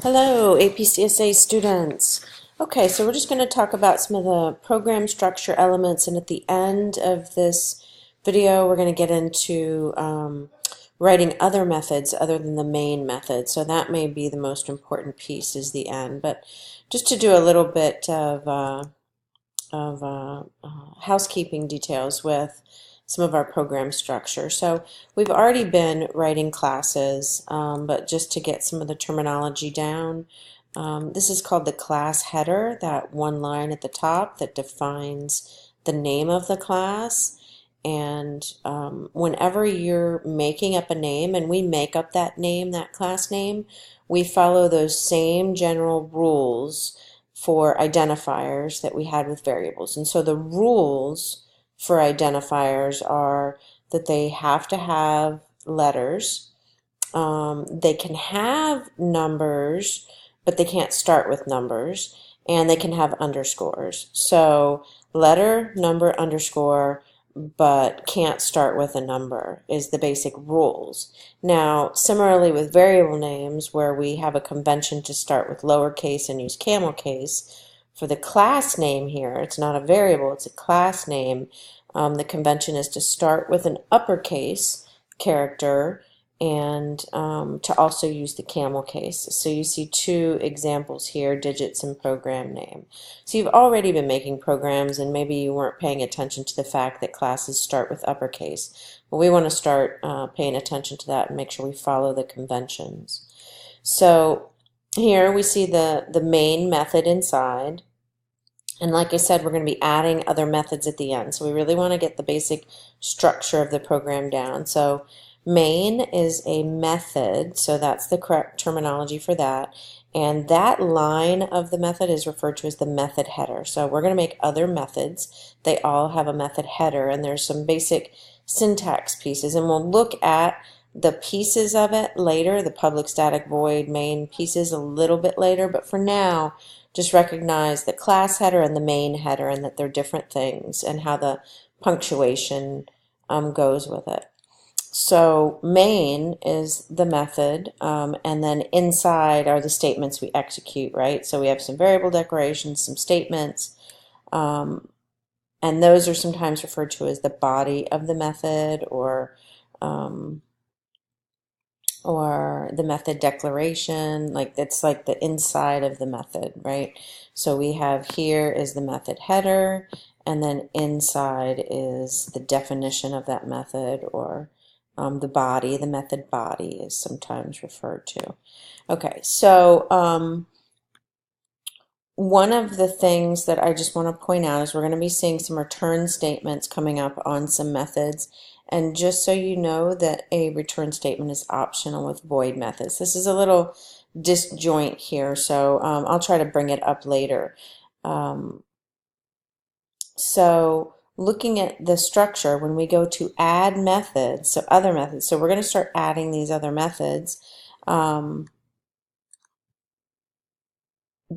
Hello, APCSA students. Okay, so we're just going to talk about some of the program structure elements, and at the end of this video, we're going to get into writing other methods other than the main method. So that may be the most important piece is the end. But just to do a little bit of housekeeping details with some of our program structure. So we've already been writing classes, but just to get some of the terminology down, this is called the class header, that one line at the top that defines the name of the class. And whenever you're making up a name, and we make up that name, that class name, we follow those same general rules for identifiers that we had with variables. And so the rules for identifiers are that they have to have letters. They can have numbers, but they can't start with numbers, and they can have underscores. So letter, number, underscore, but can't start with a number is the basic rules. Now, similarly with variable names, where we have a convention to start with lowercase and use camel case, for the class name here, it's not a variable, it's a class name. The convention is to start with an uppercase character and to also use the camel case. So you see two examples here, digits and program name. So you've already been making programs, and maybe you weren't paying attention to the fact that classes start with uppercase. But we want to start paying attention to that and make sure we follow the conventions. So here we see the main method inside. And like I said, we're going to be adding other methods at the end. So we really want to get the basic structure of the program down. So main is a method, so that's the correct terminology for that. And that line of the method is referred to as the method header. So we're going to make other methods. They all have a method header, and there's some basic syntax pieces. And we'll look at the pieces of it later, the public static void main pieces a little bit later. But for now, just recognize the class header and the main header, and that they're different things, and how the punctuation goes with it. So main is the method, and then inside are the statements we execute, right? So we have some variable declarations, some statements, and those are sometimes referred to as the body of the method, or the method declaration, like that's like the inside of the method, right? So we have here is the method header, and then inside is the definition of that method, or the body, the method body is sometimes referred to. Okay, so one of the things that I just want to point out is we're going to be seeing some return statements coming up on some methods. And just so you know that a return statement is optional with void methods. This is a little disjoint here, so I'll try to bring it up later. So looking at the structure, when we go to add methods, so other methods, so we're going to start adding these other methods. The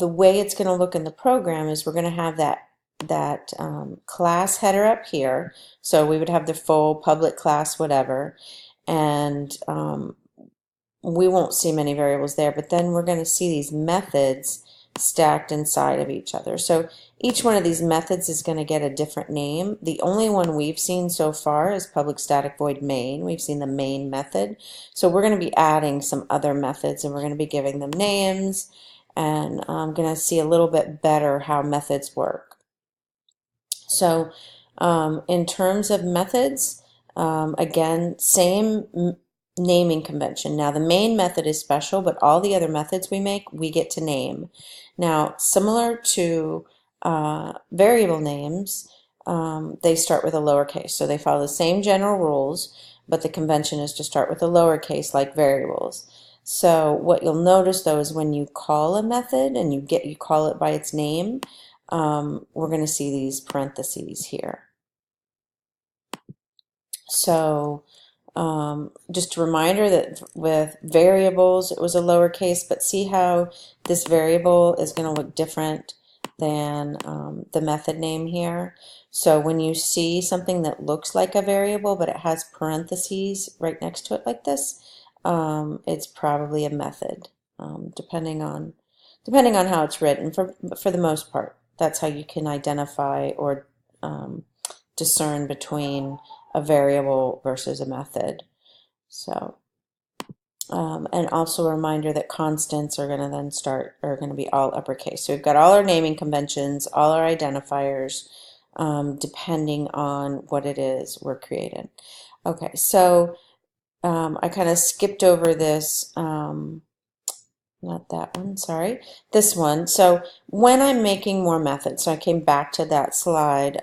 way it's going to look in the program is we're going to have that class header up here. So we would have the full public class whatever, and we won't see many variables there, but then we're going to see these methods stacked inside of each other. So each one of these methods is going to get a different name. The only one we've seen so far is public static void main. We've seen the main method. So we're going to be adding some other methods, and we're going to be giving them names, and I'm going to see a little bit better how methods work. So in terms of methods, again, same naming convention. Now the main method is special, but all the other methods we make, we get to name. Now, similar to variable names, they start with a lowercase. So they follow the same general rules, but the convention is to start with a lowercase like variables. So what you'll notice though is when you call a method and you call it by its name, we're going to see these parentheses here. So just a reminder that with variables it was a lowercase, but see how this variable is going to look different than the method name here. So when you see something that looks like a variable but it has parentheses right next to it like this, it's probably a method. depending on how it's written. For the most part, that's how you can identify or discern between a variable versus a method. So, and also a reminder that constants are going to are going to be all uppercase. So we've got all our naming conventions, all our identifiers, depending on what it is we're creating. Okay, so I kind of skipped over this, not that one, sorry, this one. So when I'm making more methods, so I came back to that slide,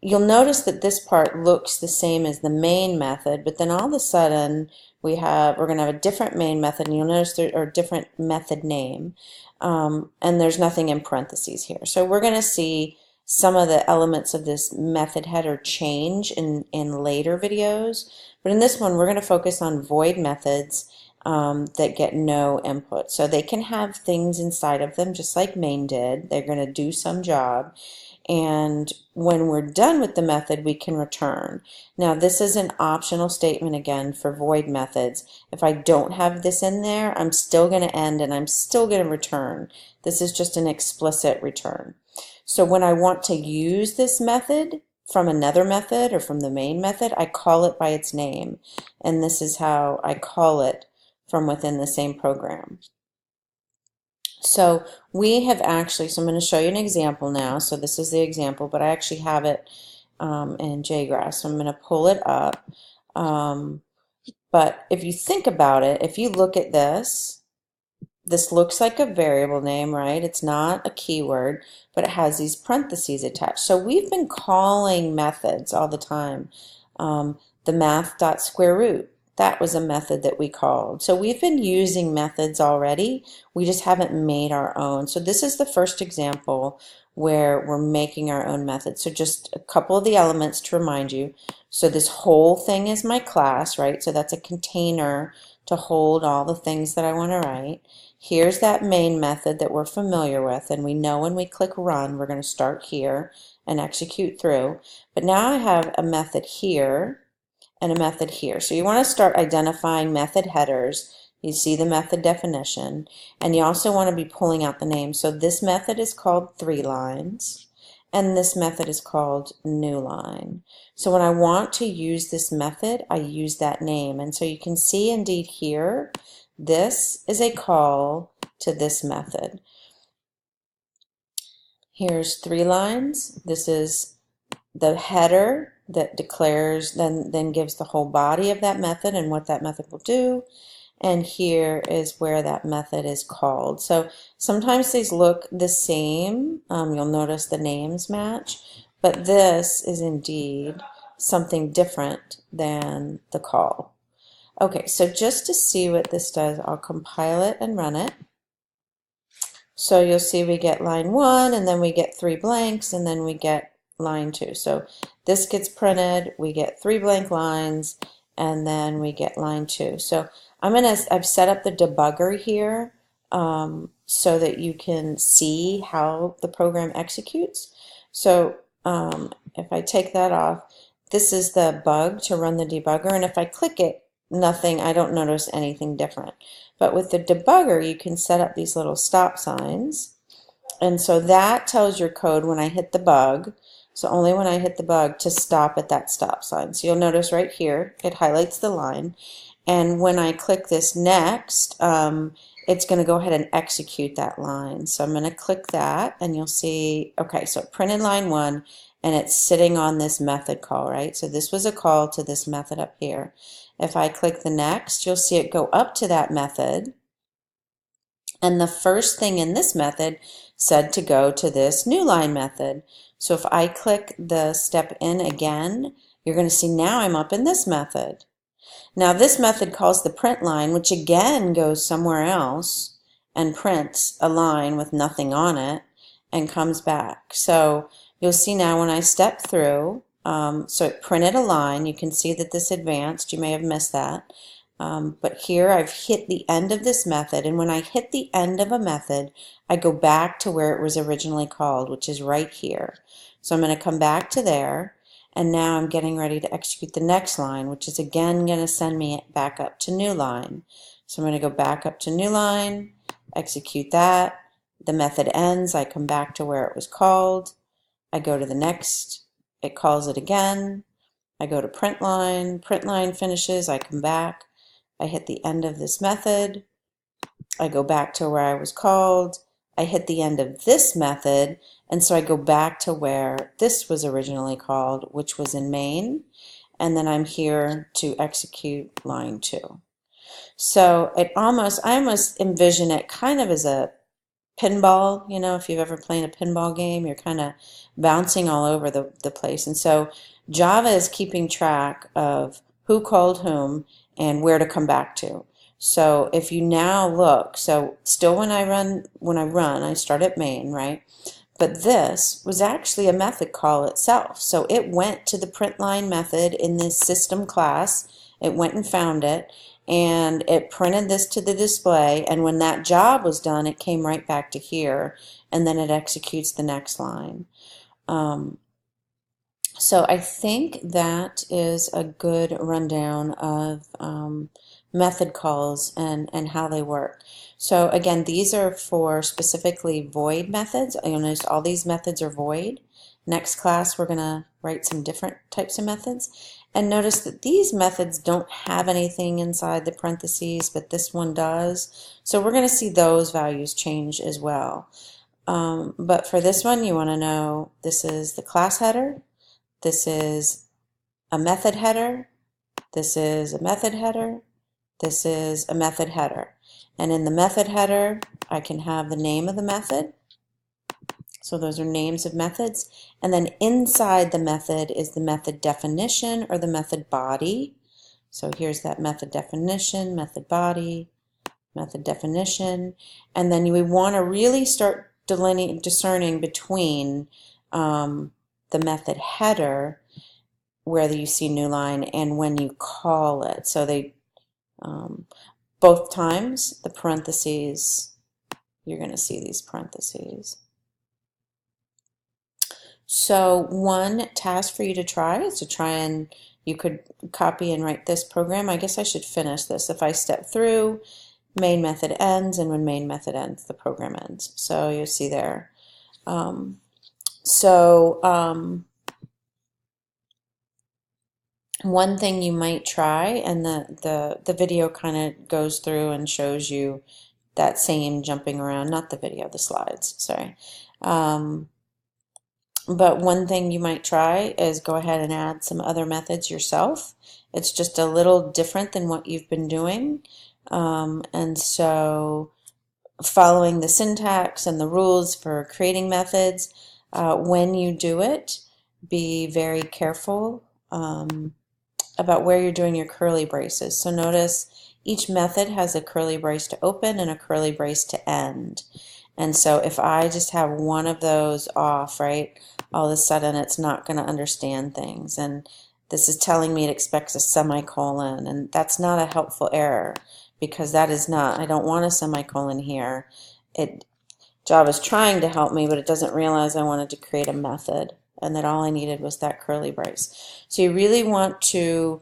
you'll notice that this part looks the same as the main method, but then all of a sudden we're going to have a different main method, and you'll notice there are different method name, and there's nothing in parentheses here. So we're going to see some of the elements of this method header change in later videos, but in this one we're going to focus on void methods that get no input. So they can have things inside of them just like main did. They're going to do some job. And when we're done with the method, we can return. Now, this is an optional statement again for void methods. If I don't have this in there, I'm still going to end and I'm still going to return. This is just an explicit return. So when I want to use this method from another method or from the main method, I call it by its name. And this is how I call it from within the same program. So we have actually, so I'm going to show you an example now. So this is the example, but I actually have it in JGrass. So I'm going to pull it up. But if you think about it, if you look at this, this looks like a variable name, right? It's not a keyword, but it has these parentheses attached. So we've been calling methods all the time. The math.square root. That was a method that we called. So we've been using methods already. We just haven't made our own. So this is the first example where we're making our own method. So just a couple of the elements to remind you. So this whole thing is my class, right? So that's a container to hold all the things that I want to write. Here's that main method that we're familiar with, and we know when we click run, we're going to start here and execute through. But now I have a method here and a method here. So you want to start identifying method headers. You see the method definition, and you also want to be pulling out the name. So this method is called 3lines, and this method is called newline. So when I want to use this method, I use that name. And so you can see indeed here, this is a call to this method. Here's 3lines. This is the header that declares, then gives the whole body of that method and what that method will do. And here is where that method is called. So sometimes these look the same. You'll notice the names match, but this is indeed something different than the call. Okay, so just to see what this does, I'll compile it and run it. So you'll see we get line 1, and then we get 3 blanks, and then we get line 2. So this gets printed, we get 3 blank lines, and then we get line 2. So I've set up the debugger here so that you can see how the program executes. So if I take that off, this is the bug to run the debugger, and if I click it, nothing, I don't notice anything different. But with the debugger, you can set up these little stop signs, and so that tells your code when I hit the bug, so only when I hit the bug, to stop at that stop sign. So you'll notice right here, it highlights the line, and when I click this next, it's going to go ahead and execute that line. So I'm going to click that, and you'll see, okay, so it printed line 1, and it's sitting on this method call, right? So this was a call to this method up here. If I click the next, you'll see it go up to that method, and the first thing in this method said to go to this new line method. So if I click the step in again, you're going to see now I'm up in this method. Now this method calls the print line, which again goes somewhere else and prints a line with nothing on it and comes back. So you'll see now when I step through, so it printed a line. You can see that this advanced. You may have missed that. But here I've hit the end of this method, and when I hit the end of a method, I go back to where it was originally called, which is right here. So I'm going to come back to there, and now I'm getting ready to execute the next line, which is again going to send me back up to new line. So I'm going to go back up to new line, execute that. The method ends, I come back to where it was called. I go to the next, it calls it again. I go to print line finishes, I come back. I hit the end of this method. I go back to where I was called. I hit the end of this method, and so I go back to where this was originally called, which was in main, and then I'm here to execute line 2. So I almost envision it kind of as a pinball, you know, if you've ever played a pinball game, you're kind of bouncing all over the place. And so Java is keeping track of who called whom and where to come back to. So if you now look, so still when I run, I start at main, right? But this was actually a method call itself. So it went to the print line method in this system class. It went and found it, and it printed this to the display, and when that job was done, it came right back to here, and then it executes the next line. So I think that is a good rundown of method calls and how they work. So again, these are for specifically void methods. You'll notice all these methods are void. Next class, we're going to write some different types of methods. And notice that these methods don't have anything inside the parentheses, but this one does. So we're going to see those values change as well. But for this one, you want to know this is the class header, this is a method header, this is a method header, this is a method header. And in the method header, I can have the name of the method. So those are names of methods. And then inside the method is the method definition or the method body. So here's that method definition, method body, method definition. And then you would want to really start discerning between the method header, where you see new line, and when you call it. So they both times the parentheses, you're going to see these parentheses. So one task for you to try is to try and you could copy and write this program. I guess I should finish this. If I step through, main method ends, and when main method ends, the program ends. So you'll see there. One thing you might try, and the video kind of goes through and shows you that same jumping around, not the video, the slides, sorry. But one thing you might try is go ahead and add some other methods yourself. It's just a little different than what you've been doing. And so following the syntax and the rules for creating methods, when you do it, be very careful about where you're doing your curly braces. So notice each method has a curly brace to open and a curly brace to end. And so if I just have one of those off, right, all of a sudden it's not going to understand things. And this is telling me it expects a semicolon, and that's not a helpful error, because that is not, I don't want a semicolon here. Java's trying to help me, but it doesn't realize I wanted to create a method, and that all I needed was that curly brace. So you really want to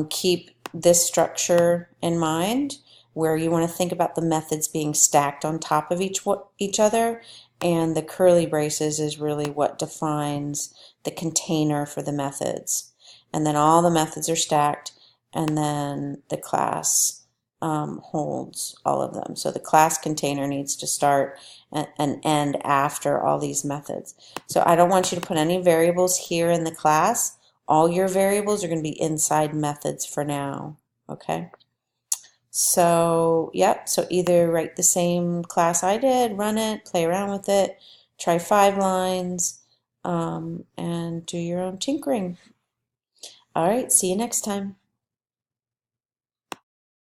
keep this structure in mind, where you want to think about the methods being stacked on top of each other, and the curly braces is really what defines the container for the methods. And then all the methods are stacked, and then the class holds all of them. So the class container needs to start and end after all these methods. So I don't want you to put any variables here in the class. All your variables are going to be inside methods for now, okay? So, yep, so either write the same class I did, run it, play around with it, try 5 lines, and do your own tinkering. All right, see you next time.